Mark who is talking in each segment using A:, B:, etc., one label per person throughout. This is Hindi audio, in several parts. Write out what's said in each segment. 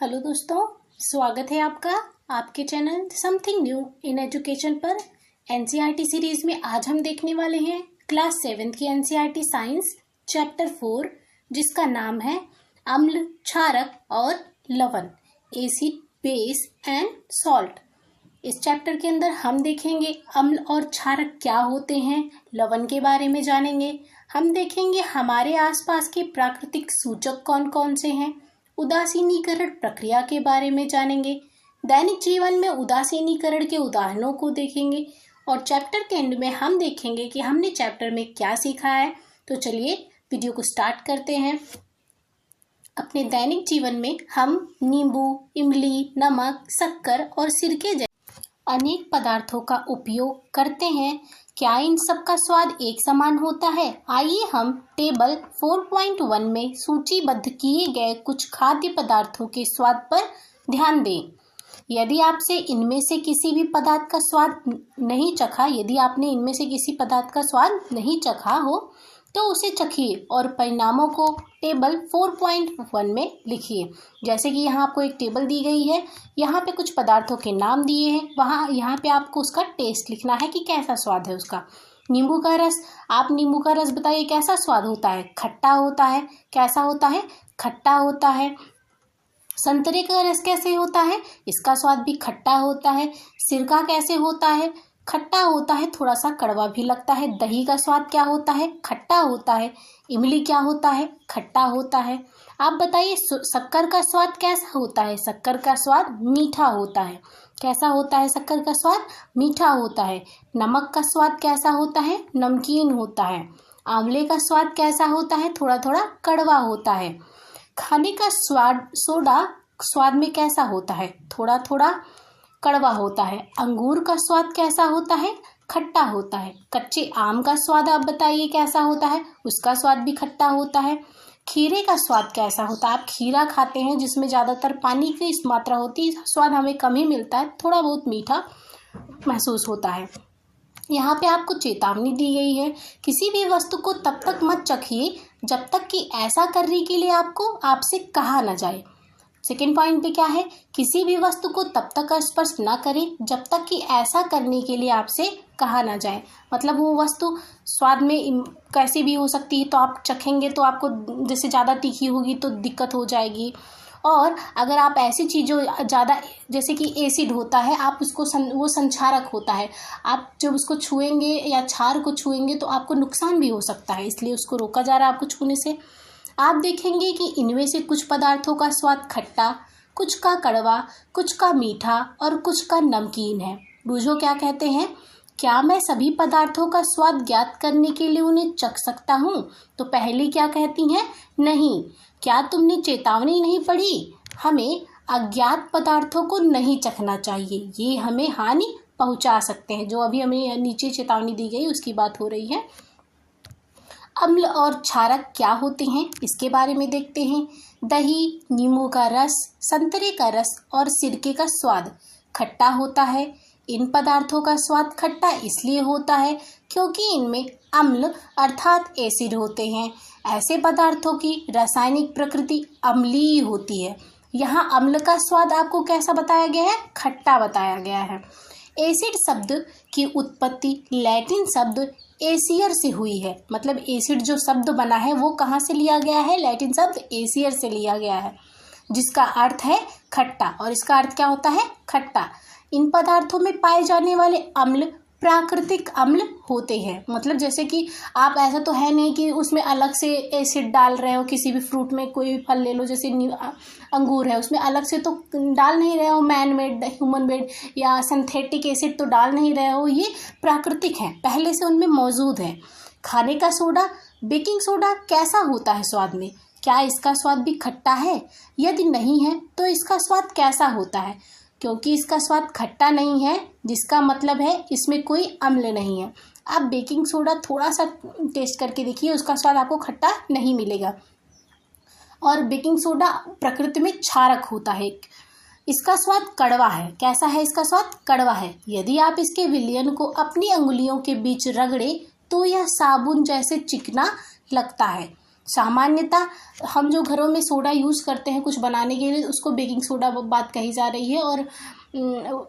A: हेलो दोस्तों, स्वागत है आपका आपके channel something new in education पर। एनसीईआरटी सीरीज में आज हम देखने वाले हैं क्लास 7 की एनसीईआरटी साइंस चैप्टर 4, जिसका नाम है अम्ल, क्षारक और लवण, एसिड, बेस एंड सॉल्ट। इस चैप्टर के अंदर हम देखेंगे अम्ल और क्षारक क्या होते हैं, लवण के बारे में जानेंगे। हम देखेंगे हमारे आसपास के प्राकृतिक सूचक कौन कौन से हैं, उदासीनीकरण प्रक्रिया के बारे में जानेंगे, दैनिक जीवन में उदासीनीकरण के उदाहरणों को देखेंगे और चैप्टर के एंड में हम देखेंगे कि हमने चैप्टर में क्या सीखा है। तो चलिए वीडियो को स्टार्ट करते हैं। अपने दैनिक जीवन में हम नींबू, इमली, नमक, शक्कर और सिरके जैसे अनेक पदार्थों का उपयोग करते हैं। क्या इन सब का स्वाद एक समान होता है? आइए हम टेबल 4.1 में सूचीबद्ध किए गए कुछ खाद्य पदार्थों के स्वाद पर ध्यान दें। यदि आपसे इनमें से किसी भी पदार्थ का स्वाद नहीं चखा यदि आपने इनमें से किसी पदार्थ का स्वाद नहीं चखा हो तो उसे चखिए और परिणामों को टेबल 4.1 में लिखिए। जैसे कि यहाँ आपको एक टेबल दी गई है, यहाँ पे कुछ पदार्थों के नाम दिए हैं, यहाँ पे आपको उसका टेस्ट लिखना है कि कैसा स्वाद है उसका। नींबू का रस, आप नींबू का रस बताइए कैसा स्वाद होता है? खट्टा होता है। कैसा होता है? खट्टा होता है। संतरे का रस कैसे होता है? इसका स्वाद भी खट्टा होता है। सिरका कैसे होता है? खट्टा होता है, थोड़ा सा कड़वा भी लगता है। दही का स्वाद क्या होता है? खट्टा होता है। इमली क्या होता है? खट्टा होता है। आप बताइए शक्कर का स्वाद कैसा होता है? शक्कर का स्वाद मीठा होता है। कैसा होता है शक्कर का स्वाद? मीठा होता है। नमक का स्वाद कैसा होता है? नमकीन होता है। आंवले का स्वाद कैसा होता है? थोड़ा थोड़ा कड़वा होता है। खाने का स्वाद सोडा स्वाद में कैसा होता है? थोड़ा थोड़ा कड़वा होता है। अंगूर का स्वाद कैसा होता है? खट्टा होता है। कच्चे आम का स्वाद आप बताइए कैसा होता है? उसका स्वाद भी खट्टा होता है। खीरे का स्वाद कैसा होता है? आप खीरा खाते हैं जिसमें ज़्यादातर पानी की मात्रा होती है, स्वाद हमें कम ही मिलता है, थोड़ा बहुत मीठा महसूस होता है। यहाँ पे आपको चेतावनी दी गई है, किसी भी वस्तु को तब तक मत चखिए जब तक कि ऐसा करने के लिए आपसे कहा न जाए। सेकेंड पॉइंट पे क्या है? किसी भी वस्तु को तब तक स्पर्श ना करें जब तक कि ऐसा करने के लिए आपसे कहा ना जाए। मतलब वो वस्तु स्वाद में कैसी भी हो सकती है, तो आप चखेंगे तो आपको जैसे ज़्यादा तीखी होगी तो दिक्कत हो जाएगी। और अगर आप ऐसी चीज़ों ज़्यादा, जैसे कि एसिड होता है, आप उसको वो संक्षारक होता है, आप जब उसको छुएंगे या क्षार को छुएंगे तो आपको नुकसान भी हो सकता है, इसलिए उसको रोका जा रहा है आपको छूने से। आप देखेंगे कि इनमें से कुछ पदार्थों का स्वाद खट्टा, कुछ का कड़वा, कुछ का मीठा और कुछ का नमकीन है। बूझो क्या कहते हैं? क्या मैं सभी पदार्थों का स्वाद ज्ञात करने के लिए उन्हें चख सकता हूँ? तो पहली क्या कहती हैं? नहीं। क्या तुमने चेतावनी नहीं पढ़ी? हमें अज्ञात पदार्थों को नहीं चखना चाहिए, ये हमें हानि पहुँचा सकते हैं। जो अभी हमें नीचे चेतावनी दी गई उसकी बात हो रही है। अम्ल और क्षारक क्या होते हैं इसके बारे में देखते हैं। दही, नींबू का रस, संतरे का रस और सिरके का स्वाद खट्टा होता है। इन पदार्थों का स्वाद खट्टा इसलिए होता है क्योंकि इनमें अम्ल अर्थात एसिड होते हैं। ऐसे पदार्थों की रासायनिक प्रकृति अम्लीय होती है। यहाँ अम्ल का स्वाद आपको कैसा बताया गया है? खट्टा बताया गया है। एसिड शब्द की उत्पत्ति लैटिन शब्द एसियर से हुई है। मतलब एसिड जो शब्द बना है वो कहाँ से लिया गया है? लैटिन शब्द एसियर से लिया गया है, जिसका अर्थ है खट्टा। और इसका अर्थ क्या होता है? खट्टा। इन पदार्थों में पाए जाने वाले अम्ल प्राकृतिक अम्ल होते हैं। मतलब जैसे कि आप ऐसा तो है नहीं कि उसमें अलग से एसिड डाल रहे हो। किसी भी फ्रूट में कोई भी फल ले लो, जैसे अंगूर है, उसमें अलग से तो डाल नहीं रहे हो मैन मेड, ह्यूमन मेड या सिंथेटिक एसिड तो डाल नहीं रहे हो, ये प्राकृतिक है, पहले से उनमें मौजूद है। खाने का सोडा, बेकिंग सोडा कैसा होता है स्वाद में? क्या इसका स्वाद भी खट्टा है? यदि नहीं है तो इसका स्वाद कैसा होता है? क्योंकि इसका स्वाद खट्टा नहीं है, जिसका मतलब है इसमें कोई अम्ल नहीं है। आप बेकिंग सोडा थोड़ा सा टेस्ट करके देखिए, उसका स्वाद आपको खट्टा नहीं मिलेगा। और बेकिंग सोडा प्रकृति में क्षारक होता है, इसका स्वाद कड़वा है। कैसा है इसका स्वाद? कड़वा है। यदि आप इसके विलयन को अपनी अंगुलियों के बीच रगड़े तो यह साबुन जैसे चिकना लगता है। सामान्यतः हम जो घरों में सोडा यूज़ करते हैं कुछ बनाने के लिए, उसको बेकिंग सोडा बात कही जा रही है। और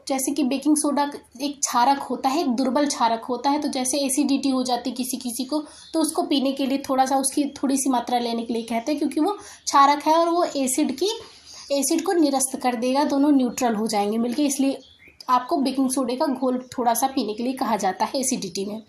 A: जैसे कि बेकिंग सोडा एक क्षारक होता है, एक दुर्बल क्षारक होता है। तो जैसे एसिडिटी हो जाती किसी किसी को, तो उसको पीने के लिए थोड़ा सा उसकी थोड़ी सी मात्रा लेने के लिए कहते हैं, क्योंकि वो क्षारक है और वो एसिड को निरस्त कर देगा, दोनों न्यूट्रल हो जाएंगे मिलके। इसलिए आपको बेकिंग सोडे का घोल थोड़ा सा पीने के लिए कहा जाता है एसिडिटी में।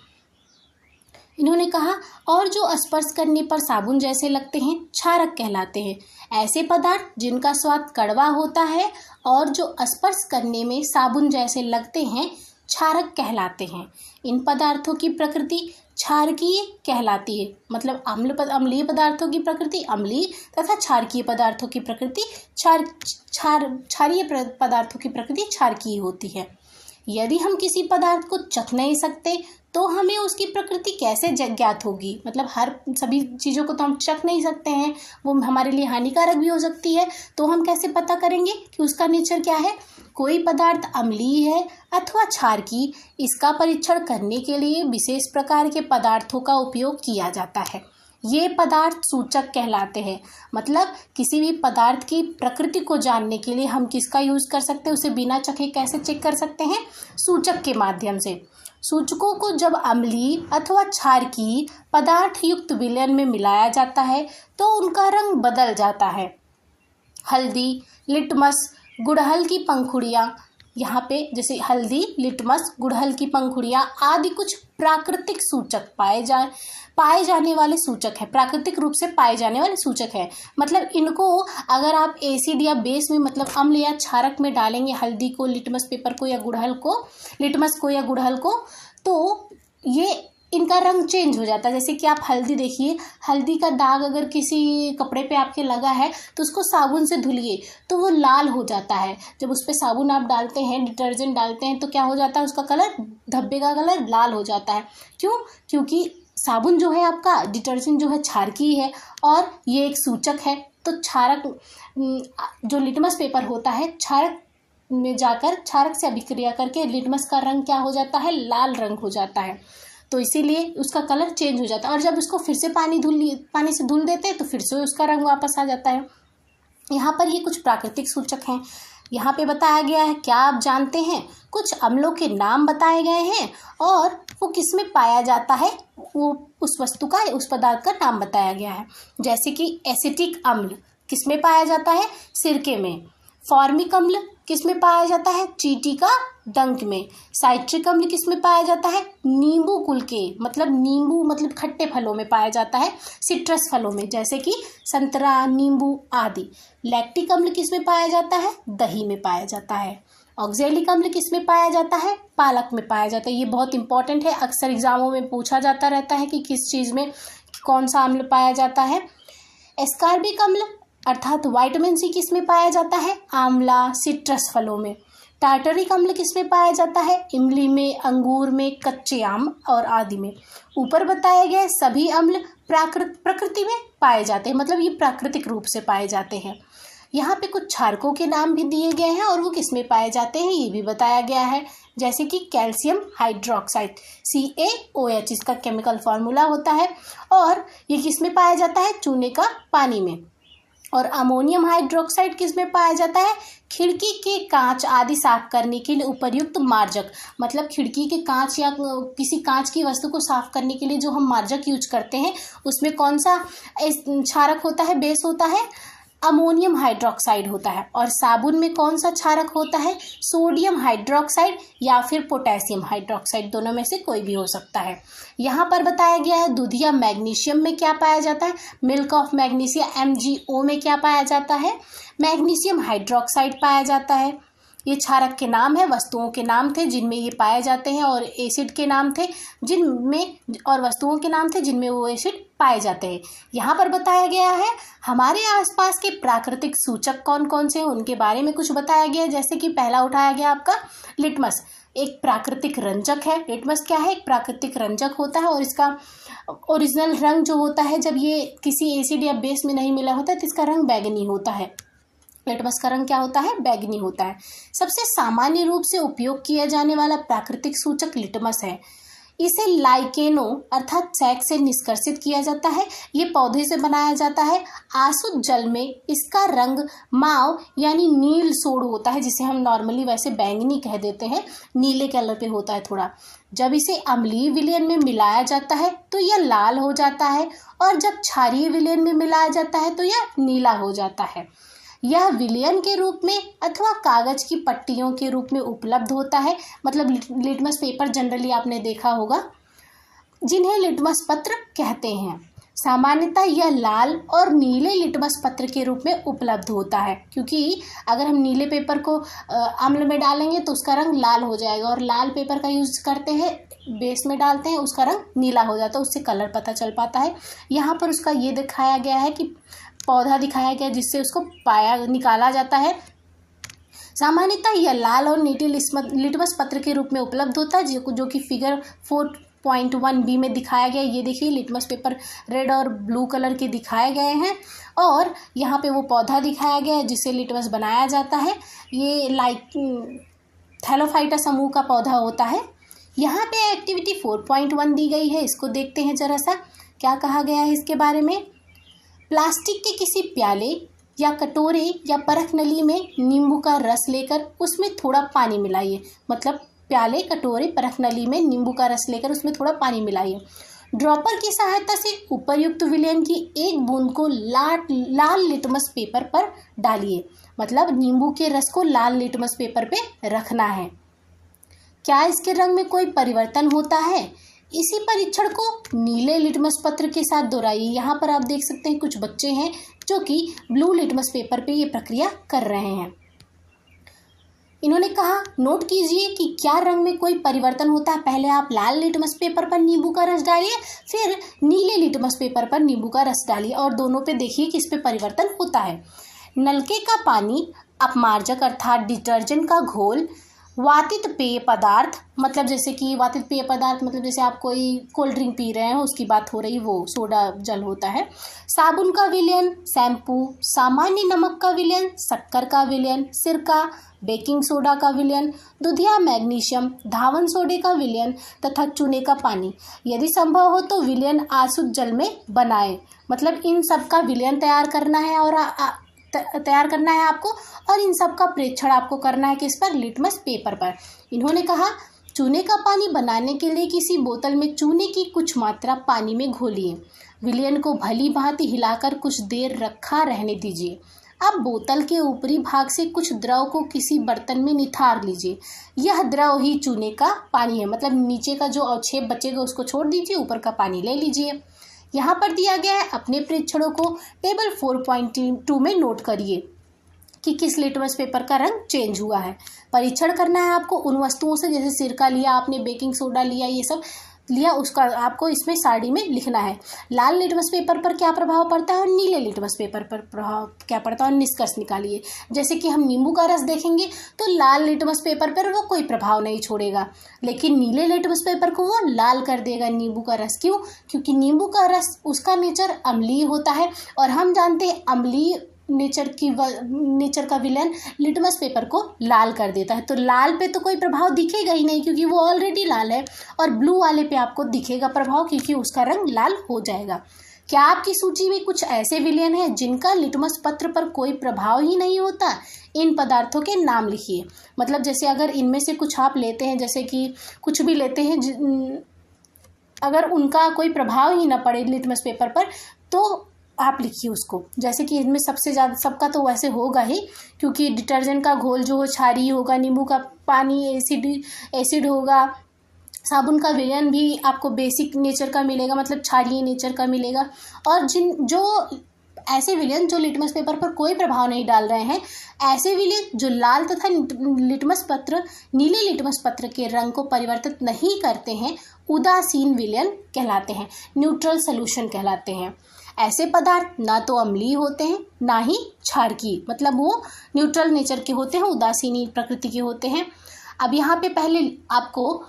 A: इन्होंने कहा और जो स्पर्श करने पर साबुन जैसे लगते हैं क्षारक कहलाते हैं। ऐसे पदार्थ जिनका स्वाद कड़वा होता है और जो स्पर्श करने में साबुन जैसे लगते हैं क्षारक कहलाते हैं। इन पदार्थों की प्रकृति क्षारकीय कहलाती है। मतलब अम्लीय पदार्थों की प्रकृति अम्लीय तथा क्षारकीय पदार्थों की प्रकृति क्षारीय पदार्थों की प्रकृति क्षारकीय होती है। यदि हम किसी पदार्थ को चख नहीं सकते तो हमें उसकी प्रकृति कैसे ज्ञात होगी। मतलब सभी चीज़ों को तो हम चख नहीं सकते हैं, वो हमारे लिए हानिकारक भी हो सकती है। तो हम कैसे पता करेंगे कि उसका नेचर क्या है। कोई पदार्थ अम्लीय है अथवा क्षारकीय, इसका परीक्षण करने के लिए विशेष प्रकार के पदार्थों का उपयोग किया जाता है। ये पदार्थ सूचक कहलाते हैं। मतलब किसी भी पदार्थ की प्रकृति को जानने के लिए हम किसका यूज़ कर सकते हैं, उसे बिना चखे कैसे चेक कर सकते हैं, सूचक के माध्यम से। सूचकों को जब अम्लीय अथवा क्षारकीय पदार्थ युक्त विलयन में मिलाया जाता है तो उनका रंग बदल जाता है। हल्दी, लिटमस, गुड़हल की पंखुड़ियाँ, यहाँ पे जैसे हल्दी, लिटमस, गुड़हल की पंखुड़ियाँ आदि कुछ प्राकृतिक सूचक पाए जाने वाले सूचक है, प्राकृतिक रूप से पाए जाने वाले सूचक है। मतलब इनको अगर आप एसिड या बेस में, मतलब अम्ल या क्षारक में डालेंगे, हल्दी को, लिटमस पेपर को या लिटमस को या गुड़हल को, तो ये इनका रंग चेंज हो जाता है। जैसे कि आप हल्दी देखिए, हल्दी का दाग अगर किसी कपड़े पे आपके लगा है तो उसको साबुन से धुलिए तो वो लाल हो जाता है। जब उस पर साबुन आप डालते हैं, डिटर्जेंट डालते हैं, तो क्या हो जाता है, उसका कलर, धब्बे का कलर लाल हो जाता है। क्यों? क्योंकि साबुन जो है आपका, डिटर्जेंट जो है क्षारकीय है और ये एक सूचक है। तो क्षारक, जो लिटमस पेपर होता है, क्षारक में जाकर क्षारक से अभिक्रिया करके लिटमस का रंग क्या हो जाता है, लाल रंग हो जाता है। तो इसीलिए उसका कलर चेंज हो जाता है। और जब उसको फिर से पानी से धुल देते हैं तो फिर से उसका रंग वापस आ जाता है। यहाँ पर ये कुछ प्राकृतिक सूचक हैं। यहाँ पे बताया गया है, क्या आप जानते हैं, कुछ अम्लों के नाम बताए गए हैं और वो किस में पाया जाता है, वो उस वस्तु का, उस पदार्थ का नाम बताया गया है। जैसे कि एसिटिक अम्ल किस में पाया जाता है, सिरके में। फॉर्मिक अम्ल किस में पाया जाता है, चींटी का डंक में। साइट्रिक अम्ल किस में पाया जाता है, नींबू कुल के, नींबू मतलब खट्टे फलों में पाया जाता है, सिट्रस फलों में, जैसे कि संतरा, नींबू आदि। लैक्टिक अम्ल किस में पाया जाता है, दही में पाया जाता है। ऑक्जेलिक अम्ल किस में पाया जाता है, पालक में पाया जाता है। ये बहुत इंपॉर्टेंट है, अक्सर एग्जामों में पूछा जाता रहता है कि किस चीज़ में कौन सा अम्ल पाया जाता है। एस्कार्बिक अम्ल अर्थात विटामिन सी किस में पाया जाता है, आंवला, सिट्रस फलों में। टार्टरिक अम्ल किस में पाया जाता है, इमली में, अंगूर में, कच्चे आम और आदि में। ऊपर बताए गए सभी अम्ल प्रकृति में पाए जाते हैं, मतलब ये प्राकृतिक रूप से पाए जाते हैं। यहाँ पे कुछ क्षारकों के नाम भी दिए गए हैं और वो किस में पाए जाते हैं ये भी बताया गया है। जैसे कि कैल्शियम हाइड्रोक्साइड, CaOH इसका केमिकल फॉर्मूला होता है और ये किस में पाया जाता है, चूने का पानी में। और अमोनियम हाइड्रोक्साइड किस में पाया जाता है, खिड़की के कांच आदि साफ करने के लिए उपयुक्त मार्जक। मतलब खिड़की के कांच या किसी कांच की वस्तु को साफ करने के लिए जो हम मार्जक यूज करते हैं, उसमें कौन सा क्षारक होता है, बेस होता है, अमोनियम हाइड्रोक्साइड होता है। और साबुन में कौन सा क्षारक होता है, सोडियम हाइड्रोक्साइड या फिर पोटेशियम हाइड्रोक्साइड, दोनों में से कोई भी हो सकता है। यहाँ पर बताया गया है दूध या मैग्नीशियम में क्या पाया जाता है, मिल्क ऑफ मैग्नीशिया MgO में क्या पाया जाता है, मैग्नीशियम हाइड्रोक्साइड पाया जाता है। ये क्षारक के नाम है, वस्तुओं के नाम थे जिनमें ये पाए जाते हैं, और एसिड के नाम थे जिनमें, और वस्तुओं के नाम थे जिनमें वो एसिड पाए जाते हैं। यहाँ पर बताया गया है हमारे आसपास के प्राकृतिक सूचक कौन कौन से हैं, उनके बारे में कुछ बताया गया है। जैसे कि पहला उठाया गया आपका लिटमस, एक प्राकृतिक रंजक है। लिटमस क्या है, एक प्राकृतिक रंजक होता है और इसका ओरिजिनल रंग जो होता है, जब ये किसी एसिड या बेस में नहीं मिला होता है तो इसका रंग बैगनी होता है। लिटमस का रंग क्या होता है, बैगनी होता है। सबसे सामान्य रूप से उपयोग किया जाने वाला प्राकृतिक सूचक लिटमस है। इसे लाइकेनो अर्थात सैक से निष्कर्षित किया जाता है। ये पौधे से बनाया जाता है। आसुत जल में इसका रंग माव यानी नील सोड होता है, जिसे हम नॉर्मली वैसे बैंगनी कह देते हैं, नीले कलर पे होता है थोड़ा। जब इसे अम्लीय विलयन में मिलाया जाता है तो यह लाल हो जाता है, और जब क्षारीय विलयन में मिलाया जाता है तो यह नीला हो जाता है। यह विलयन के रूप में अथवा कागज की पट्टियों के रूप में उपलब्ध होता है। मतलब लिटमस पेपर जनरली आपने देखा होगा, जिन्हें लिटमस पत्र कहते हैं। सामान्यतः यह लाल और नीले लिटमस पत्र के रूप में उपलब्ध होता है, क्योंकि अगर हम नीले पेपर को अम्ल में डालेंगे तो उसका रंग लाल हो जाएगा, और लाल पेपर का यूज करते हैं बेस में डालते हैं, उसका रंग नीला हो जाता है, उससे कलर पता चल पाता है। यहाँ पर उसका ये दिखाया गया है कि पौधा दिखाया गया जिससे उसको निकाला जाता है। सामान्यतः यह लाल और नीले लिटमस पत्र के रूप में उपलब्ध होता है, जो कि फिगर 4.1b में दिखाया गया। ये देखिए लिटमस पेपर रेड और ब्लू कलर के दिखाए गए हैं, और यहाँ पे वो पौधा दिखाया गया है जिससे लिटमस बनाया जाता है। ये थैलोफाइटा समूह का पौधा होता है। यहाँ पे एक्टिविटी 4.1 दी गई है, इसको देखते हैं जरा सा क्या कहा गया है इसके बारे में। प्लास्टिक के किसी प्याले या कटोरे या परख नली में नींबू का रस लेकर उसमें थोड़ा पानी मिलाइए। मतलब प्याले, कटोरे, परख नली में नींबू का रस लेकर उसमें थोड़ा पानी मिलाइए। ड्रॉपर की सहायता से उपर्युक्त विलयन की एक बूंद को लाल लिटमस पेपर पर डालिए। मतलब नींबू के रस को लाल लिटमस पेपर पे रखना है। क्या इसके रंग में कोई परिवर्तन होता है? इसी परीक्षण को नीले लिटमस पत्र के साथ दोहराइए। यहाँ पर आप देख सकते हैं कुछ बच्चे हैं जो कि ब्लू लिटमस पेपर पे ये प्रक्रिया कर रहे हैं। इन्होंने कहा नोट कीजिए कि क्या रंग में कोई परिवर्तन होता है। पहले आप लाल लिटमस पेपर पर नींबू का रस डालिए, फिर नीले लिटमस पेपर पर नींबू का रस डालिए, और दोनों पे देखिए कि इस पे परिवर्तन होता है। नलके का पानी, अपमार्जक अर्थात डिटर्जेंट का घोल, वातित पेय पदार्थ, मतलब जैसे कि वातित पेय पदार्थ मतलब जैसे आप कोई कोल्ड ड्रिंक पी रहे हैं उसकी बात हो रही, वो सोडा जल होता है। साबुन का विलयन, शैम्पू, सामान्य नमक का विलयन, शक्कर का विलयन, सिरका, बेकिंग सोडा का विलयन, दूधिया मैग्नीशियम, धावन सोडे का विलयन तथा चूने का पानी। यदि संभव हो तो विलयन आसुत जल में बनाएं। मतलब इन सब का विलयन तैयार करना है आपको, और इन सब का प्रेक्षण आपको करना है किस पर? लिटमस पेपर पर। इन्होंने कहा चूने का पानी बनाने के लिए किसी बोतल में चूने की कुछ मात्रा पानी में घोलिए। विलयन को भली भांति हिलाकर कुछ देर रखा रहने दीजिए। अब बोतल के ऊपरी भाग से कुछ द्रव को किसी बर्तन में निथार लीजिए। यह द्रव ही चूने का पानी है। मतलब नीचे का जो अवक्षेप बचेगा उसको छोड़ दीजिए, ऊपर का पानी ले लीजिए। यहाँ पर दिया गया है, अपने प्रेक्षणों को टेबल 4.2 में नोट करिए कि किस लिटमस पेपर का रंग चेंज हुआ है। परीक्षण करना है आपको उन वस्तुओं से, जैसे सिरका लिया आपने, बेकिंग सोडा लिया, ये सब लिया, उसका आपको इसमें सारणी में लिखना है। लाल लिटमस पेपर पर क्या प्रभाव पड़ता है और नीले लिटमस पेपर पर प्रभाव क्या पड़ता है, और निष्कर्ष निकालिए। जैसे कि हम नींबू का रस देखेंगे तो लाल लिटमस पेपर पर वो कोई प्रभाव नहीं छोड़ेगा, लेकिन नीले लिटमस पेपर को वो लाल कर देगा नींबू का रस। क्यों? क्योंकि नींबू का रस उसका नेचर अम्लीय होता है, और हम जानते हैं अम्लीय नेचर का विलयन लिटमस पेपर को लाल कर देता है। तो लाल पे तो कोई प्रभाव दिखेगा ही नहीं क्योंकि वो ऑलरेडी लाल है, और ब्लू वाले पे आपको दिखेगा प्रभाव क्योंकि उसका रंग लाल हो जाएगा। क्या आपकी सूची में कुछ ऐसे विलयन हैं जिनका लिटमस पत्र पर कोई प्रभाव ही नहीं होता? इन पदार्थों के नाम लिखिए। मतलब जैसे अगर इनमें से कुछ आप लेते हैं, जैसे कि कुछ भी लेते हैं, अगर उनका कोई प्रभाव ही ना पड़े लिटमस पेपर पर, तो आप लिखिए उसको। जैसे कि इनमें सबसे ज़्यादा, सबका तो वैसे होगा ही क्योंकि डिटर्जेंट का घोल जो हो क्षारीय होगा, नींबू का पानी एसिड होगा, साबुन का विलयन भी आपको बेसिक नेचर का मिलेगा, मतलब क्षारीय नेचर का मिलेगा। और ऐसे विलयन जो लिटमस पेपर पर कोई प्रभाव नहीं डाल रहे हैं, ऐसे विलयन जो लाल तथा नीले लिटमस पत्र के रंग को परिवर्तित नहीं करते हैं, उदासीन विलयन कहलाते हैं, न्यूट्रल सॉल्यूशन कहलाते हैं। ऐसे पदार्थ ना तो अम्लीय होते हैं ना ही क्षारकीय, मतलब वो न्यूट्रल नेचर के होते हैं, उदासीनी प्रकृति के होते हैं। अब यहाँ पे पहले आपको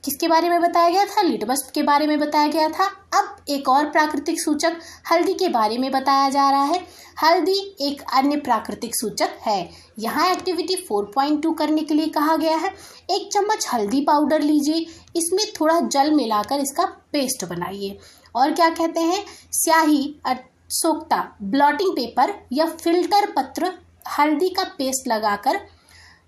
A: किसके बारे में बताया गया था? लिटमस के बारे में बताया गया था। अब एक और प्राकृतिक सूचक हल्दी के बारे में बताया जा रहा है। हल्दी एक अन्य प्राकृतिक सूचक है। यहाँ एक्टिविटी 4.2 करने के लिए कहा गया है। 1 चम्मच हल्दी पाउडर लीजिए, इसमें थोड़ा जल मिलाकर इसका पेस्ट बनाइए। और क्या कहते हैं? स्याही, सोख्ता, ब्लॉटिंग पेपर या फिल्टर पत्र हल्दी का पेस्ट लगाकर,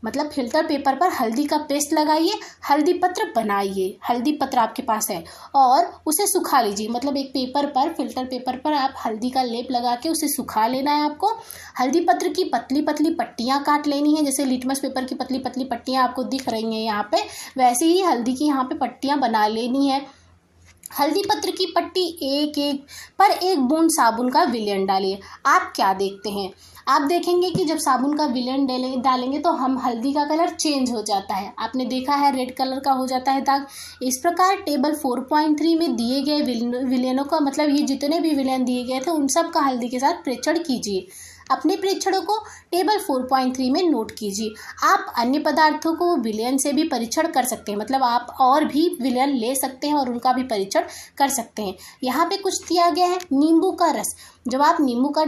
A: मतलब फिल्टर पेपर पर हल्दी का पेस्ट लगाइए, हल्दी पत्र बनाइए। हल्दी पत्र आपके पास है और उसे सुखा लीजिए, मतलब एक पेपर पर, फिल्टर पेपर पर आप हल्दी का लेप लगा के उसे सुखा लेना है आपको। हल्दी पत्र की पतली पतली पट्टियाँ काट लेनी है, जैसे लिटमस पेपर की पतली पतली पट्टियाँ आपको दिख रही हैं यहाँ पे, वैसे ही हल्दी की यहाँ पे पट्टियाँ बना लेनी है। हल्दी पत्र की पट्टी एक बूंद साबुन का विलयन डालिए। आप क्या देखते हैं? आप देखेंगे कि जब साबुन का विलयन डालेंगे तो हम हल्दी का कलर चेंज हो जाता है। आपने देखा है रेड कलर का हो जाता है दाग। इस प्रकार टेबल 4.3 में दिए गए विलयनों का, मतलब ये जितने भी विलयन दिए गए थे उन सब का हल्दी के साथ परीक्षण कीजिए। अपने परीक्षणों को टेबल 4.3 में नोट कीजिए। आप अन्य पदार्थों को विलयन से भी परीक्षण कर सकते हैं, मतलब आप और भी विलयन ले सकते हैं और उनका भी परीक्षण कर सकते हैं। यहाँ पे कुछ दिया गया है। नींबू का रस, जब आप नींबू का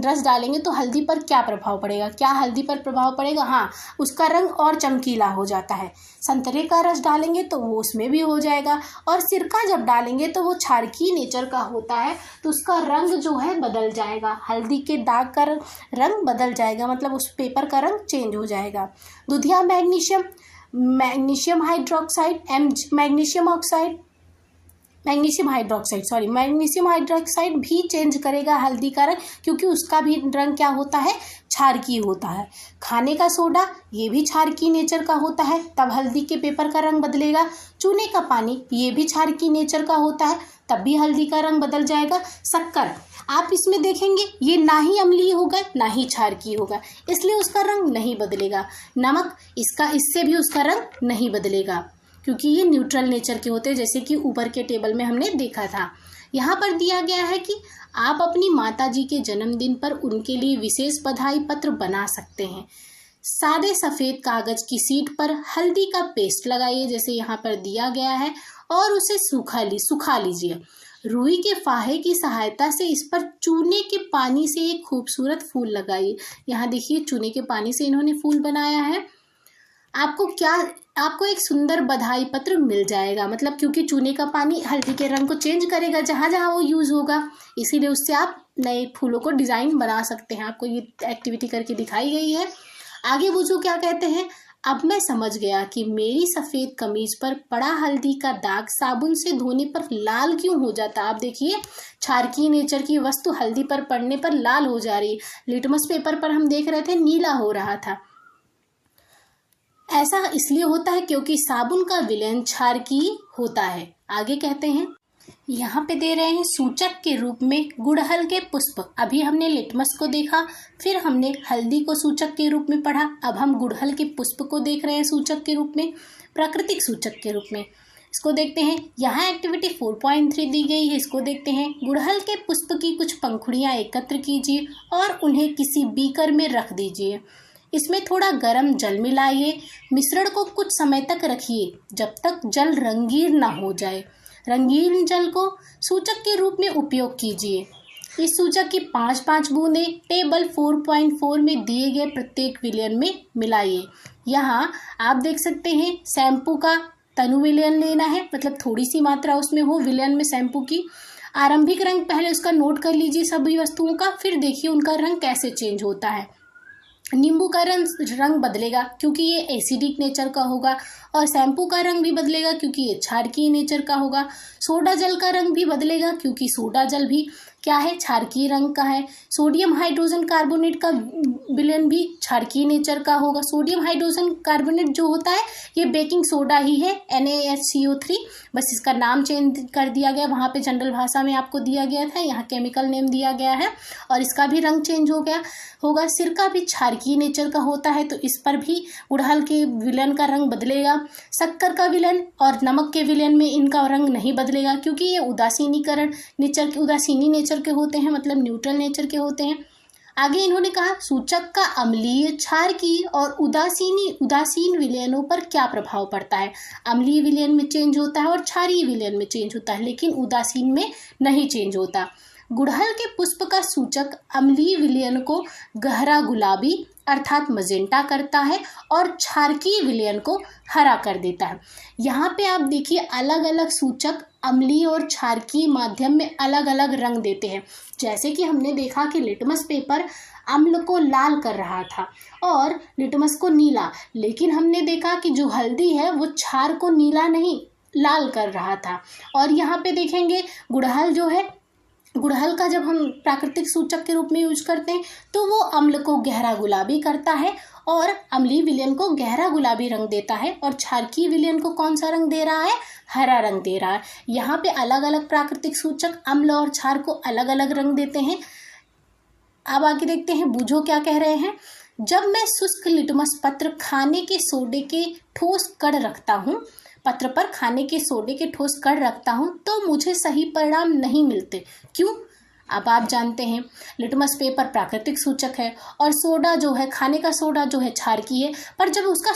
A: रस डालेंगे तो हल्दी पर क्या प्रभाव पड़ेगा? क्या हल्दी पर प्रभाव पड़ेगा? हाँ, उसका रंग और चमकीला हो जाता है। संतरे का रस डालेंगे तो वो उसमें भी हो जाएगा। और सिरका जब डालेंगे तो वो क्षारकीय नेचर का होता है, तो उसका रंग जो है बदल जाएगा। हल्दी के दाग का रंग बदल जाएगा, मतलब उस पेपर का रंग चेंज हो जाएगा। दूधिया मैग्नीशियम, मैग्नीशियम हाइड्रोक्साइड भी चेंज करेगा हल्दी का रंग, क्योंकि उसका भी रंग क्या होता है? क्षारकीय होता है। खाने का सोडा, ये भी क्षारकीय नेचर का होता है, तब हल्दी के पेपर का रंग बदलेगा। चूने का पानी, ये भी क्षारकीय नेचर का होता है, तब भी हल्दी का रंग बदल जाएगा। शक्कर, आप इसमें देखेंगे ये ना ही अम्लीय होगा ना ही क्षारकीय होगा, इसलिए उसका रंग नहीं बदलेगा। नमक, इससे भी उसका रंग नहीं बदलेगा, क्योंकि ये न्यूट्रल नेचर के होते हैं, जैसे कि ऊपर के टेबल में हमने देखा था। यहाँ पर दिया गया है कि आप अपनी माताजी के जन्मदिन पर उनके लिए विशेष बधाई पत्र बना सकते हैं। सादे सफ़ेद कागज की शीट पर हल्दी का पेस्ट लगाइए, जैसे यहाँ पर दिया गया है, और उसे सुखा लीजिए। रुई के फाहे की सहायता से इस पर चूने के पानी से एक खूबसूरत फूल लगाइए। यहाँ देखिए चूने के पानी से इन्होंने फूल बनाया है। आपको एक सुंदर बधाई पत्र मिल जाएगा, मतलब क्योंकि चूने का पानी हल्दी के रंग को चेंज करेगा जहाँ जहाँ वो यूज़ होगा, इसीलिए उससे आप नए फूलों को डिज़ाइन बना सकते हैं। आपको ये एक्टिविटी करके दिखाई गई है। आगे बुझो क्या कहते हैं। अब मैं समझ गया कि मेरी सफ़ेद कमीज पर पड़ा हल्दी का दाग साबुन से धोने पर लाल क्यों हो जाता। आप देखिए क्षारकीय नेचर की वस्तु हल्दी पर पड़ने पर लाल हो जा रही। लिटमस पेपर पर हम देख रहे थे नीला हो रहा था। ऐसा इसलिए होता है क्योंकि साबुन का विलयन क्षारकीय होता है। आगे कहते हैं, यहाँ पे दे रहे हैं सूचक के रूप में गुड़हल के पुष्प। अभी हमने लिटमस को देखा, फिर हमने हल्दी को सूचक के रूप में पढ़ा, अब हम गुड़हल के पुष्प को देख रहे हैं सूचक के रूप में, प्राकृतिक सूचक के रूप में। इसको देखते हैं। यहाँ एक्टिविटी 4.3 दी गई है, इसको देखते हैं। गुड़हल के पुष्प की कुछ पंखुड़ियाँ एकत्र कीजिए और उन्हें किसी बीकर में रख दीजिए। इसमें थोड़ा गर्म जल मिलाइए। मिश्रण को कुछ समय तक रखिए जब तक जल रंगीन ना हो जाए। रंगीन जल को सूचक के रूप में उपयोग कीजिए। इस सूचक की 5-5 बूंदें टेबल 4.4 में दिए गए प्रत्येक विलयन में मिलाइए। यहाँ आप देख सकते हैं शैम्पू का तनु विलयन लेना है, मतलब थोड़ी सी मात्रा उसमें हो विलयन में शैम्पू की। आरंभिक रंग पहले उसका नोट कर लीजिए सभी वस्तुओं का, फिर देखिए उनका रंग कैसे चेंज होता है। नींबू का रंग बदलेगा क्योंकि ये एसिडिक नेचर का होगा, और शैम्पू का रंग भी बदलेगा क्योंकि ये क्षारकीय नेचर का होगा। सोडा जल का रंग भी बदलेगा क्योंकि सोडा जल भी क्या है, क्षारकीय रंग का है। सोडियम हाइड्रोजन कार्बोनेट का विलयन भी क्षारकीय नेचर का होगा। सोडियम हाइड्रोजन कार्बोनेट जो होता है ये बेकिंग सोडा ही है, NaHCO3, बस इसका नाम चेंज कर दिया गया। वहाँ पे जनरल भाषा में आपको दिया गया था, यहाँ केमिकल नेम दिया गया है और इसका भी रंग चेंज हो गया होगा। सिरका भी क्षारकीय नेचर का होता है, तो इस पर भी गुड़हल के विलयन का रंग बदलेगा। शक्कर का विलयन और नमक के विलयन में इनका रंग नहीं बदलेगा क्योंकि ये उदासीनी नेचर के होते हैं, मतलब न्यूट्रल नेचर के होते हैं। आगे इन्होंने कहा सूचक का अम्लीय, क्षारकीय और उदासीन विलयनों पर क्या प्रभाव पड़ता है। अम्लीय विलयन में चेंज होता है और क्षारीय विलयन में चेंज होता है, लेकिन उदासीन में नहीं चेंज होता। गुड़हल के पुष्प का सूचक अम्लीय विलयन को गहरा गुलाबी अर्थात मजेंटा करता है और क्षारकीय विलयन को हरा कर देता है। यहाँ पे आप देखिए अलग अलग सूचक अम्लीय और क्षारकीय माध्यम में अलग अलग रंग देते हैं। जैसे कि हमने देखा कि लिटमस पेपर अम्ल को लाल कर रहा था और लिटमस को नीला, लेकिन हमने देखा कि जो हल्दी है वो क्षार को नीला नहीं लाल कर रहा था। और यहाँ पे देखेंगे गुड़हल जो है, गुड़हल का जब हम प्राकृतिक सूचक के रूप में यूज करते हैं तो वो अम्ल को गहरा गुलाबी करता है और अम्लीय विलयन को गहरा गुलाबी रंग देता है, और क्षारकीय विलयन को कौन सा रंग दे रहा है, हरा रंग दे रहा है। यहाँ पे अलग अलग प्राकृतिक सूचक अम्ल और क्षार को अलग अलग रंग देते हैं। अब आगे देखते हैं बूझो क्या कह रहे हैं। जब मैं शुष्क लिटमस पत्र खाने के सोडे के ठोस कण रखता हूँ, पत्र पर खाने के सोडे के ठोस कण रखता हूँ तो मुझे सही परिणाम नहीं मिलते। क्यों? अब आप जानते हैं लिटमस पेपर प्राकृतिक सूचक है और सोडा जो है, खाने का सोडा जो है क्षारकीय है, पर जब उसका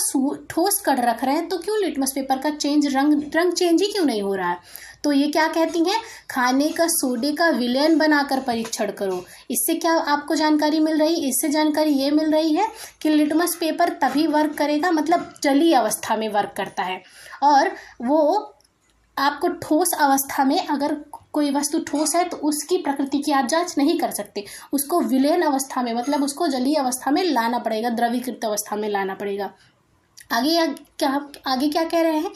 A: ठोस कण रख रहे हैं तो क्यों लिटमस पेपर का रंग चेंज ही क्यों नहीं हो रहा है। तो ये क्या कहती हैं, खाने का सोडे का विलयन बनाकर परीक्षण करो। इससे क्या आपको जानकारी मिल रही है, इससे जानकारी ये मिल रही है कि लिटमस पेपर तभी वर्क करेगा, मतलब जलीय अवस्था में वर्क करता है, और वो आपको ठोस अवस्था में, अगर कोई वस्तु ठोस है तो उसकी प्रकृति की आप जांच नहीं कर सकते, उसको विलयन अवस्था में, मतलब उसको जलीय अवस्था में लाना पड़ेगा, द्रवीकृत अवस्था में लाना पड़ेगा। आगे क्या कह रहे हैं,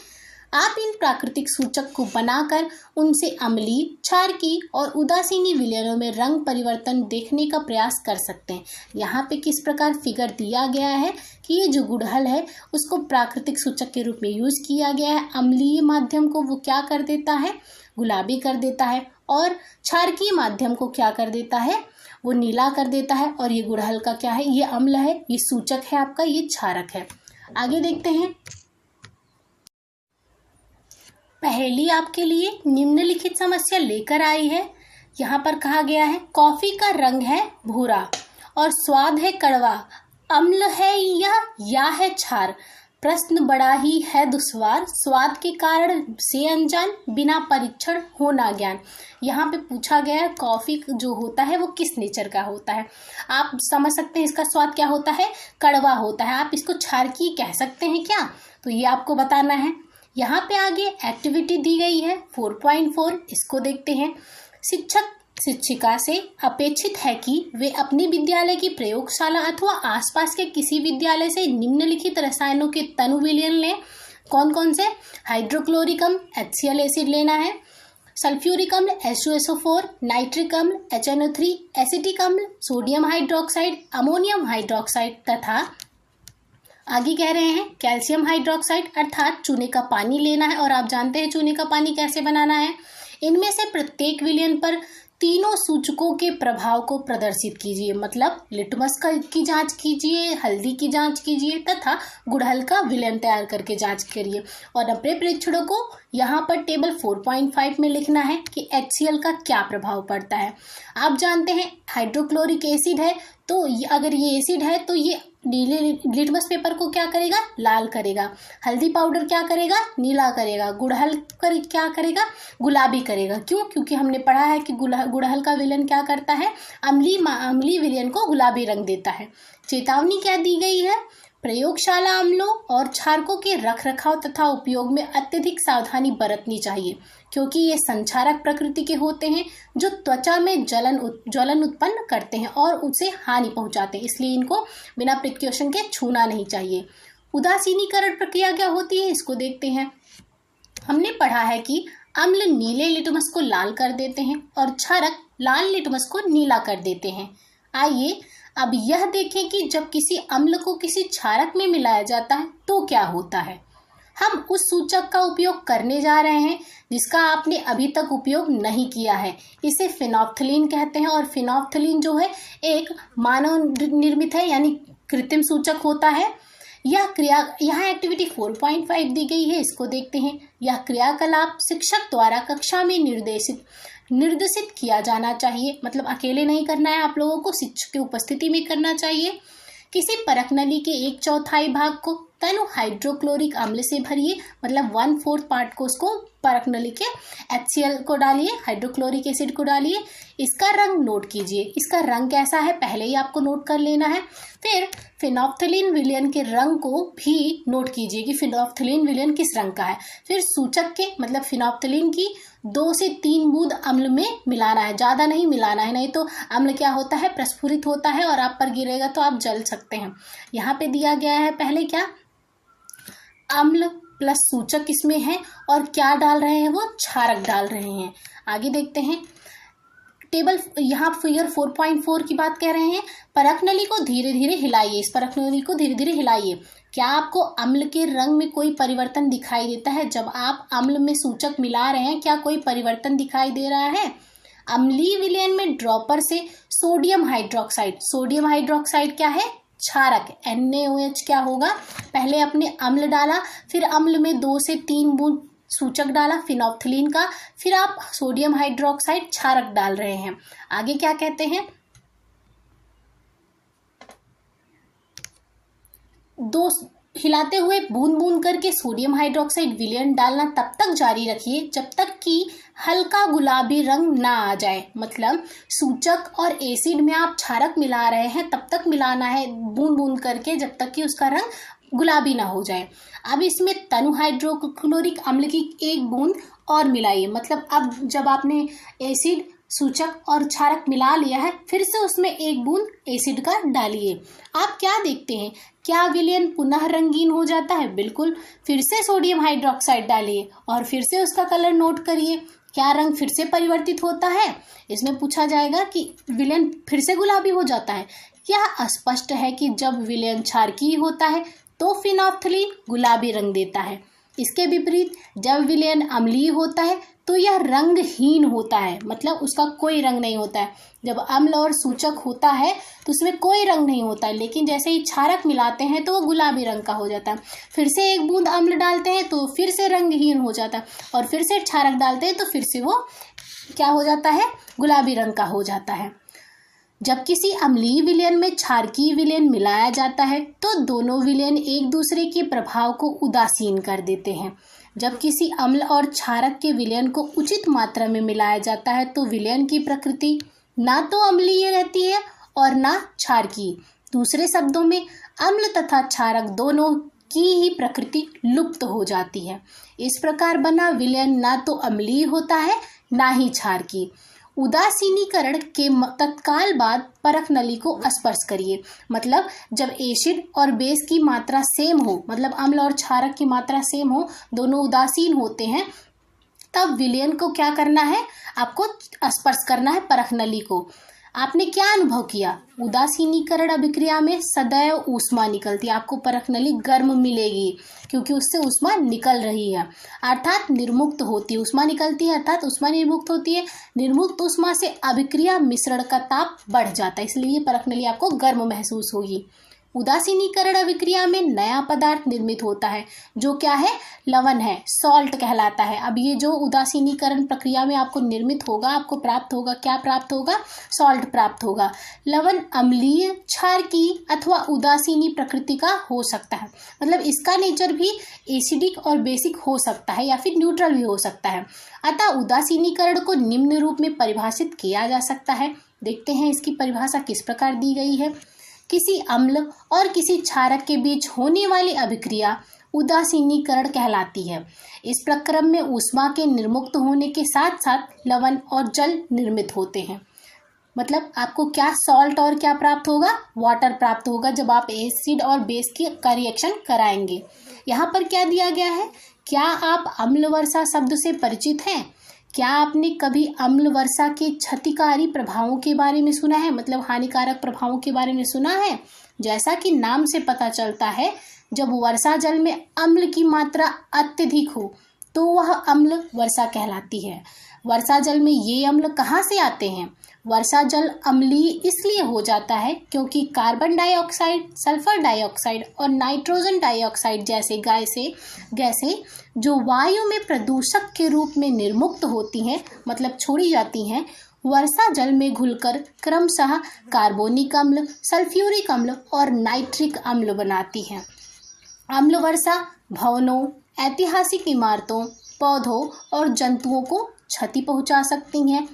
A: आप इन प्राकृतिक सूचक को बनाकर उनसे अम्लीय, क्षारकीय और उदासीनी विलयनों में रंग परिवर्तन देखने का प्रयास कर सकते हैं। यहाँ पे किस प्रकार फिगर दिया गया है कि ये जो गुड़हल है उसको प्राकृतिक सूचक के रूप में यूज किया गया है। अम्लीय माध्यम को वो क्या कर देता है, गुलाबी कर देता है, और क्षारकीय माध्यम को क्या कर देता है, वो नीला कर देता है। और ये गुड़हल का क्या है, ये अम्ल है, ये सूचक है आपका, ये क्षारक है। आगे देखते हैं, पहेली आपके लिए निम्नलिखित समस्या लेकर आई है। यहाँ पर कहा गया है कॉफी का रंग है भूरा और स्वाद है कड़वा, अम्ल है या है क्षार। प्रश्न बड़ा ही है दुश्वार, स्वाद के कारण से अनजान, बिना परीक्षण होना ज्ञान। यहाँ पे पूछा गया है कॉफी जो होता है वो किस नेचर का होता है। आप समझ सकते हैं इसका स्वाद क्या होता है, कड़वा होता है। आप इसको क्षारकीय कह सकते हैं क्या, तो ये आपको बताना है। यहाँ पे आगे एक्टिविटी दी गई है 4.4, इसको देखते हैं। शिक्षक शिक्षिका से अपेक्षित है कि वे अपने विद्यालय की प्रयोगशाला अथवा आसपास के किसी विद्यालय से निम्नलिखित रसायनों के तनु विलयन लें। कौन कौन से, हाइड्रोक्लोरिक अम्ल HCl एसिड लेना है, सल्फ्यूरिक अम्ल H2SO4, नाइट्रिक अम्ल HNO3, एसिटिक अम्ल सोडियम हाइड्रोक्साइड, अमोनियम हाइड्रोक्साइड तथा आगे कह रहे हैं कैल्शियम हाइड्रोक्साइड अर्थात चूने का पानी लेना है। और आप जानते हैं चूने का पानी कैसे बनाना है। इनमें से प्रत्येक विलयन पर तीनों सूचकों के प्रभाव को प्रदर्शित कीजिए, मतलब लिटमस की जांच कीजिए, हल्दी की जांच कीजिए तथा गुड़हल का विलयन तैयार करके जांच करिए। और अपने परीक्षणों को यहाँ पर टेबल 4.5 में लिखना है कि HCl का क्या प्रभाव पड़ता है। आप जानते हैं हाइड्रोक्लोरिक एसिड है, तो अगर ये एसिड है तो ये नीले लिटमस पेपर को क्या करेगा, लाल करेगा। हल्दी पाउडर क्या करेगा, नीला करेगा। गुड़हल क्या करेगा, गुलाबी करेगा। क्यों? क्योंकि हमने पढ़ा है कि गुड़हल का विलयन क्या करता है, अम्लीय विलयन को गुलाबी रंग देता है। चेतावनी क्या दी गई है, प्रयोगशाला अम्लों और क्षारकों के रखरखाव तथा उपयोग में अत्यधिक सावधानी बरतनी चाहिए, क्योंकि ये संक्षारक प्रकृति के होते हैं जो त्वचा में ज्वलन उत्पन्न करते हैं और उसे हानि पहुंचाते हैं, इसलिए इनको बिना प्रिकॉशन के छूना नहीं चाहिए। उदासीनीकरण प्रक्रिया क्या होती है, इसको देखते हैं। हमने पढ़ा है कि अम्ल नीले लिटमस को लाल कर देते हैं और क्षारक लाल लिटमस को नीला कर देते हैं। आइए अब यह देखें कि जब किसी अम्ल को किसी क्षारक में मिलाया जाता है तो क्या होता है। हम उस सूचक का उपयोग करने जा रहे हैं जिसका आपने अभी तक उपयोग नहीं किया है। इसे फिनोप्थलीन कहते हैं और फिनोप्थलीन जो है एक मानव निर्मित है, यानी कृत्रिम सूचक होता है। यहाँ एक्टिविटी 4.5 दी गई है, इसको देखते हैं। यह क्रियाकलाप शिक्षक द्वारा कक्षा में निर्देशित निर्देशित किया जाना चाहिए, मतलब अकेले नहीं करना है, आप लोगों को शिक्षक की उपस्थिति में करना चाहिए। किसी परख नली के 1/4 भाग को तनु हाइड्रोक्लोरिक अम्ल से भरिए, मतलब 1/4 पार्ट को उसको परख नली के HCl को डालिए, हाइड्रोक्लोरिक एसिड को डालिए। इसका रंग नोट कीजिए, इसका रंग कैसा है पहले ही आपको नोट कर लेना है। फिर फिनोल्फ्थलीन विलयन के रंग को भी नोट कीजिए कि फिनोल्फ्थलीन विलयन किस रंग का है। फिर सूचक के मतलब फिनोल्फ्थलीन की 2 से 3 बूंद अम्ल में मिलाना है, ज़्यादा नहीं मिलाना है, नहीं तो अम्ल क्या होता है, प्रस्फुरित होता है और आप पर गिरेगा तो आप जल सकते हैं। यहाँ पे दिया गया है पहले क्या, अम्ल प्लस सूचक इसमें है और क्या डाल रहे हैं, वो क्षारक डाल रहे हैं। आगे देखते हैं टेबल, यहाँ फिगर 4.4 की बात कह रहे हैं। परख नली को धीरे धीरे हिलाइए, इस परख नली को धीरे धीरे हिलाइए। क्या आपको अम्ल के रंग में कोई परिवर्तन दिखाई देता है? जब आप अम्ल में सूचक मिला रहे हैं क्या कोई परिवर्तन दिखाई दे रहा है? अम्लीय विलयन में ड्रॉपर से सोडियम हाइड्रोक्साइड क्या है, क्षारक, NaOH क्या होगा, पहले अपने अम्ल डाला, फिर अम्ल में 2 से 3 बूंद सूचक डाला फिनोल्फ्थलीन का, फिर आप सोडियम हाइड्रोक्साइड क्षारक डाल रहे हैं। आगे क्या कहते हैं, हिलाते हुए बूंद बूंद करके सोडियम हाइड्रोक्साइड विलयन डालना तब तक जारी रखिए जब तक कि हल्का गुलाबी रंग ना आ जाए। मतलब सूचक और एसिड में आप क्षारक मिला रहे हैं तब तक मिलाना है बूंद बूंद करके जब तक कि उसका रंग गुलाबी ना हो जाए। अब इसमें तनु हाइड्रोक्लोरिक अम्ल की 1 बूंद और मिलाइए। मतलब अब जब आपने एसिड, सूचक और क्षारक मिला लिया है फिर से उसमें 1 बूंद एसिड का डालिए। आप क्या देखते हैं, क्या विलयन पुनः रंगीन हो जाता है? बिल्कुल। फिर से सोडियम हाइड्रोक्साइड डालिए और फिर से उसका कलर नोट करिए, क्या रंग फिर से परिवर्तित होता है? इसमें पूछा जाएगा कि विलयन फिर से गुलाबी हो जाता है। यह स्पष्ट है कि जब विलयन क्षारकीय होता है तो फिनोल्फ्थलीन गुलाबी रंग देता है। इसके विपरीत जब विलयन अम्लीय होता है तो यह रंगहीन होता है, मतलब उसका कोई रंग नहीं होता है। जब अम्ल और सूचक होता है तो उसमें कोई रंग नहीं होता है, लेकिन जैसे ही क्षारक मिलाते हैं तो वो गुलाबी रंग का हो जाता है। फिर से 1 बूंद अम्ल डालते हैं तो फिर से रंगहीन हो जाता है और फिर से क्षारक डालते हैं तो फिर से वो क्या हो जाता है, गुलाबी रंग का हो जाता है। जब किसी अम्लीय विलयन में क्षारकीय विलयन मिलाया जाता है तो दोनों विलयन एक दूसरे के प्रभाव को उदासीन कर देते हैं। जब किसी अम्ल और क्षारक के विलयन को उचित मात्रा में मिलाया जाता है तो विलयन की प्रकृति ना तो अम्लीय रहती है और ना क्षारकीय। दूसरे शब्दों में अम्ल तथा क्षारक दोनों की ही प्रकृति लुप्त हो जाती है। इस प्रकार बना विलयन ना तो अम्लीय होता है ना ही क्षारकीय। उदासीनीकरण के तत्काल बाद परख नली को स्पर्श करिए। मतलब जब एसिड और बेस की मात्रा सेम हो, मतलब अम्ल और क्षारक की मात्रा सेम हो, दोनों उदासीन होते हैं, तब विलयन को क्या करना है, आपको स्पर्श करना है परख नली को। आपने क्या अनुभव किया, उदासीनीकरण अभिक्रिया में सदैव ऊष्मा निकलती है, आपको परख नली गर्म मिलेगी क्योंकि उससे ऊष्मा निकल रही है, अर्थात निर्मुक्त होती है। ऊष्मा निकलती है अर्थात ऊष्मा निर्मुक्त होती है। निर्मुक्त ऊष्मा से अभिक्रिया मिश्रण का ताप बढ़ जाता है, इसलिए परख नली आपको गर्म महसूस होगी। उदासीनीकरण अभिक्रिया में नया पदार्थ निर्मित होता है जो क्या है, लवण है, सॉल्ट कहलाता है। अब ये जो उदासीनीकरण प्रक्रिया में आपको निर्मित होगा, आपको प्राप्त होगा, क्या प्राप्त होगा, सॉल्ट प्राप्त होगा। लवण अम्लीय, क्षारकीय अथवा उदासीनी प्रकृति का हो सकता है, मतलब इसका नेचर भी एसिडिक और बेसिक हो सकता है या फिर न्यूट्रल भी हो सकता है। अतः उदासीनीकरण को निम्न रूप में परिभाषित किया जा सकता है। देखते हैं इसकी परिभाषा किस प्रकार दी गई है। किसी अम्ल और किसी क्षारक के बीच होने वाली अभिक्रिया उदासीनीकरण कहलाती है। इस प्रक्रम में ऊष्मा के निर्मुक्त होने के साथ साथ लवण और जल निर्मित होते हैं। मतलब आपको क्या सॉल्ट और क्या प्राप्त होगा, वाटर प्राप्त होगा जब आप एसिड और बेस का रिएक्शन कराएंगे। यहाँ पर क्या दिया गया है, क्या आप अम्ल वर्षा शब्द से परिचित हैं? क्या आपने कभी अम्ल वर्षा के क्षतिकारी प्रभावों के बारे में सुना है, मतलब हानिकारक प्रभावों के बारे में सुना है? जैसा कि नाम से पता चलता है, जब वर्षा जल में अम्ल की मात्रा अत्यधिक हो तो वह अम्ल वर्षा कहलाती है। वर्षा जल में ये अम्ल कहाँ से आते हैं? वर्षा जल अम्लीय इसलिए हो जाता है क्योंकि कार्बन डाइऑक्साइड, सल्फर डाइऑक्साइड और नाइट्रोजन डाइऑक्साइड जैसे गैसें जो वायु में प्रदूषक के रूप में निर्मुक्त होती हैं, मतलब छोड़ी जाती हैं, वर्षा जल में घुलकर क्रमशः कार्बोनिक अम्ल, सल्फ्यूरिक अम्ल और नाइट्रिक अम्ल बनाती हैं। अम्ल वर्षा भवनों, ऐतिहासिक इमारतों, पौधों और जंतुओं को क्षति पहुंचा सकती हैं।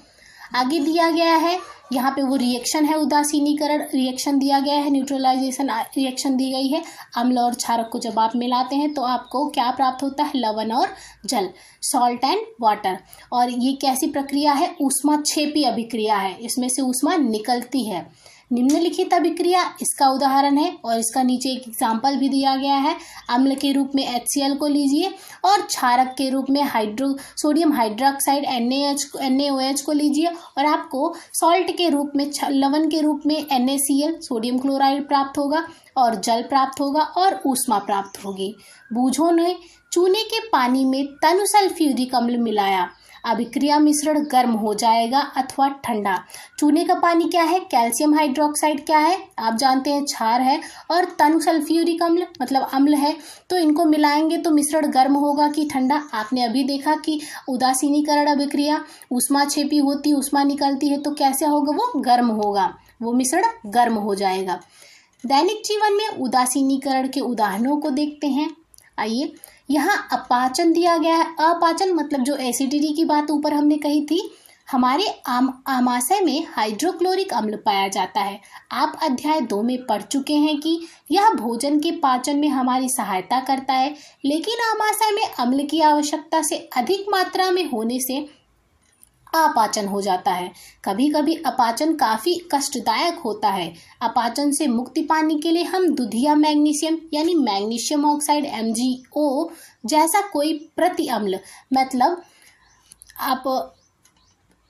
A: आगे दिया गया है, यहाँ पे वो रिएक्शन है, उदासीनीकरण रिएक्शन दिया गया है, न्यूट्रलाइजेशन रिएक्शन दी गई है। अम्ल और क्षारक को जब आप मिलाते हैं तो आपको क्या प्राप्त होता है? लवण और जल, सॉल्ट एंड वाटर। और ये कैसी प्रक्रिया है? ऊष्माक्षेपी अभिक्रिया है, इसमें से ऊष्मा निकलती है। निम्नलिखित अभिक्रिया इसका उदाहरण है और इसका नीचे एक एग्जाम्पल भी दिया गया है। अम्ल के रूप में HCl को लीजिए और क्षारक के रूप में सोडियम हाइड्रोक्साइड NaOH को लीजिए और आपको सॉल्ट के रूप में, लवण के रूप में NaCl सोडियम क्लोराइड प्राप्त होगा और जल प्राप्त होगा और ऊष्मा प्राप्त होगी। बूझों ने चूने के पानी में तनु सल्फ्यूरिक अम्ल मिलाया, अभिक्रिया मिश्रण गर्म हो जाएगा अथवा ठंडा। चूने का पानी क्या है? कैल्शियम हाइड्रोक्साइड क्या है? आप जानते हैं क्षार है, और तनु सल्फ्यूरिक अम्ल मतलब अम्ल है। तो इनको मिलाएंगे तो मिश्रण गर्म होगा कि ठंडा? आपने अभी देखा कि उदासीनीकरण अभिक्रिया ऊष्माक्षेपी होती, ऊष्मा निकलती है, तो कैसे होगा? वो गर्म होगा, वो मिश्रण गर्म हो जाएगा। दैनिक जीवन में उदासीनीकरण के उदाहरणों को देखते हैं। आइए, यहाँ अपाचन दिया गया है। अपाचन मतलब जो एसिडिटी की बात ऊपर हमने कही थी, हमारे आमाशय में हाइड्रोक्लोरिक अम्ल पाया जाता है। आप अध्याय 2 में पढ़ चुके हैं कि यह भोजन के पाचन में हमारी सहायता करता है, लेकिन आमाशय में अम्ल की आवश्यकता से अधिक मात्रा में होने से अपाचन हो जाता है। कभी कभी अपाचन काफी कष्टदायक होता है। अपाचन से मुक्ति पाने के लिए हम दुधिया मैग्नीशियम यानी मैग्नीशियम ऑक्साइड MgO जैसा कोई प्रति अम्ल मतलब आप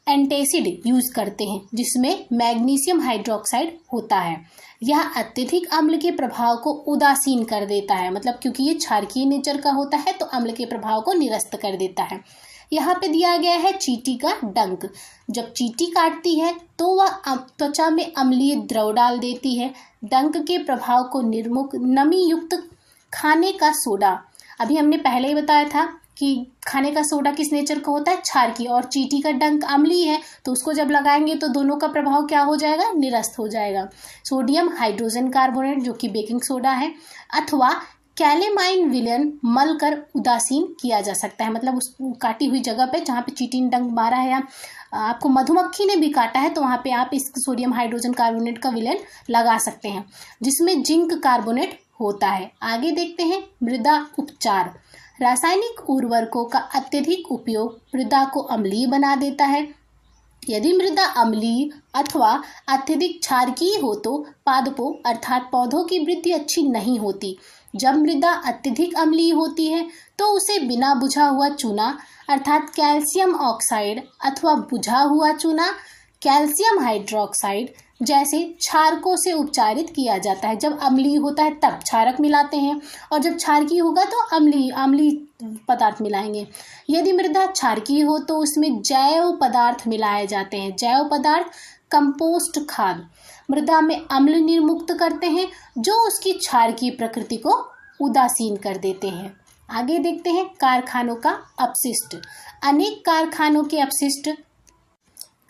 A: एंटासिड यूज करते हैं, जिसमें मैग्नीशियम हाइड्रोक्साइड होता है। यह अत्यधिक अम्ल के प्रभाव को उदासीन कर देता है, मतलब क्योंकि ये क्षारकीय नेचर का होता है तो अम्ल के प्रभाव को निरस्त कर देता है। यहाँ पे दिया गया है चींटी का डंक। जब चींटी काटती है तो वह त्वचा में अम्लीय द्रव डाल देती है। डंक के प्रभाव को नमी युक्त खाने का सोडा, अभी हमने पहले ही बताया था कि खाने का सोडा किस नेचर का होता है? क्षारकीय, और चींटी का डंक अम्लीय है, तो उसको जब लगाएंगे तो दोनों का प्रभाव क्या हो जाएगा? निरस्त हो जाएगा। सोडियम हाइड्रोजन कार्बोनेट जो कि बेकिंग सोडा है, अथवा कैलेमाइन विलयन मल कर उदासीन किया जा सकता है, मतलब उस काटी हुई जगह पे जहाँ पे चींटी ने डंक मारा है या आपको मधुमक्खी ने भी काटा है तो वहाँ पे आप इस सोडियम हाइड्रोजन कार्बोनेट का विलयन लगा सकते हैं, जिसमें जिंक कार्बोनेट होता है। आगे देखते हैं मृदा उपचार। रासायनिक उर्वरकों का अत्यधिक उपयोग मृदा को अम्लीय बना देता है। यदि मृदा अम्लीय अथवा अत्यधिक क्षारकीय हो तो पादपों अर्थात पौधों की वृद्धि अच्छी नहीं होती। जब मृदा अत्यधिक अम्लीय होती है तो उसे बिना बुझा हुआ चूना अर्थात कैल्शियम ऑक्साइड अथवा बुझा हुआ चूना कैल्शियम हाइड्रोक्साइड जैसे क्षारकों से उपचारित किया जाता है। जब अम्लीय होता है तब क्षारक मिलाते हैं और जब क्षारकीय होगा तो अम्लीय पदार्थ मिलाएंगे। यदि मृदा क्षारकीय हो तो उसमें जैव पदार्थ मिलाए जाते हैं। जैव पदार्थ कंपोस्ट खाद मृदा में अम्ल निर्मुक्त करते हैं जो उसकी क्षारकीय प्रकृति को उदासीन कर देते हैं। आगे देखते हैं कारखानों का अपशिष्ट। अनेक कारखानों के अपशिष्ट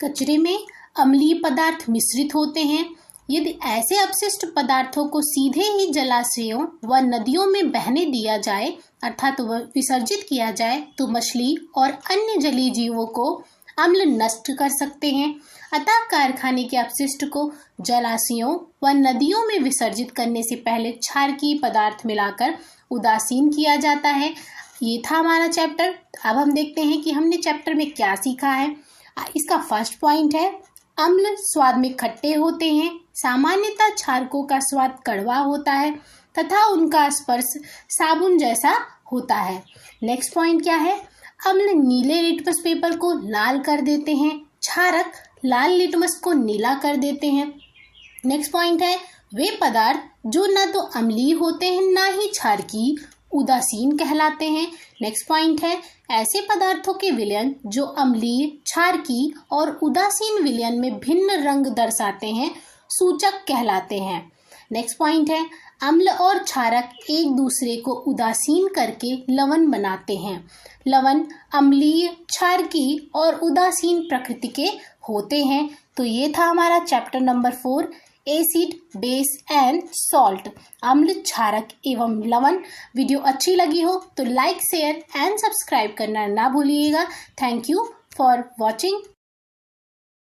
A: कचरे में अम्लीय पदार्थ मिश्रित होते हैं। यदि ऐसे अपशिष्ट पदार्थों को सीधे ही जलाशयों व नदियों में बहने दिया जाए अर्थात विसर्जित किया जाए तो मछली और अन्य जलीय जीवों को अम्ल नष्ट कर सकते हैं। अतः कारखाने के अपशिष्ट को जलाशयों व नदियों में विसर्जित करने से पहले क्षारकीय पदार्थ मिलाकर उदासीन किया जाता है। ये था हमारा चैप्टर। अब हम देखते हैं कि हमने चैप्टर में क्या सीखा है। इसका फर्स्ट पॉइंट है अम्ल स्वाद में खट्टे होते हैं। सामान्यतः क्षारकों का स्वाद कड़वा होता है तथा उनका स्पर्श साबुन जैसा होता है। नेक्स्ट पॉइंट क्या है? अम्ल नीले लिटमस पेपर को लाल कर देते हैं, क्षारक लाल लिटमस को नीला कर देते हैं। नेक्स्ट पॉइंट है वे पदार्थ जो न तो अम्लीय होते हैं न ही क्षारकीय उदासीन कहलाते हैं। नेक्स्ट पॉइंट है ऐसे पदार्थों के विलयन जो अम्लीय, क्षारकीय और उदासीन विलयन में भिन्न रंग दर्शाते हैं सूचक कहलाते हैं। नेक्स्ट पॉइंट है अम्ल और क्षारक एक दूसरे को उदासीन करके लवण बनाते हैं। लवण अम्लीय, क्षारकीय और उदासीन प्रकृति के होते हैं। तो ये था हमारा chapter number 4 acid, base and salt, अम्ल, क्षारक एवं लवण। वीडियो अच्छी लगी हो तो लाइक, शेयर एंड सब्सक्राइब करना ना भूलिएगा। Thank you for watching.